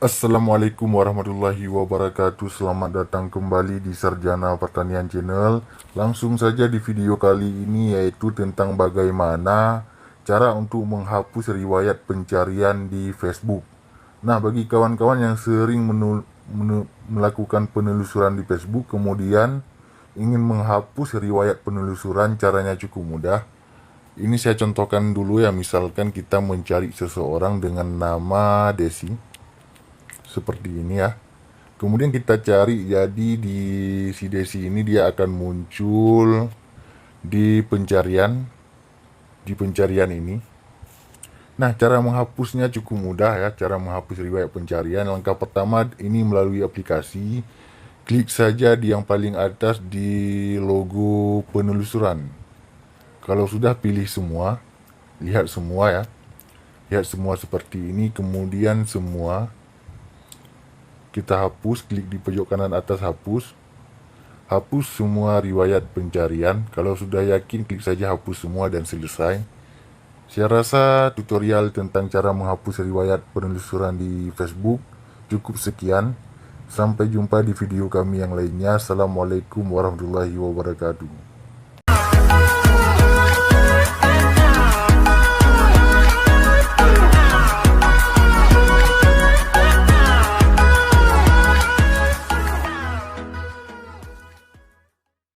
Assalamualaikum warahmatullahi wabarakatuh. Selamat datang kembali di Sarjana Pertanian Channel. Langsung saja di video kali ini, yaitu tentang bagaimana cara untuk menghapus riwayat pencarian di Facebook. Nah, bagi kawan-kawan yang sering melakukan penelusuran di Facebook, kemudian ingin menghapus riwayat penelusuran, caranya cukup mudah. Ini saya contohkan dulu ya, misalkan kita mencari seseorang dengan nama Desi, seperti ini ya. Kemudian kita cari, jadi di si Desi ini dia akan muncul di pencarian ini. Nah, cara menghapusnya cukup mudah ya. Cara menghapus riwayat pencarian, langkah pertama ini melalui aplikasi. Klik saja di yang paling atas di logo penelusuran. Kalau sudah, pilih semua, lihat semua ya. Lihat semua seperti ini, kemudian semua kita hapus, klik di pojok kanan atas hapus. Hapus semua riwayat pencarian. Kalau sudah yakin, klik saja hapus semua dan selesai. Saya rasa tutorial tentang cara menghapus riwayat penelusuran di Facebook cukup sekian. Sampai jumpa di video kami yang lainnya. Assalamualaikum warahmatullahi wabarakatuh.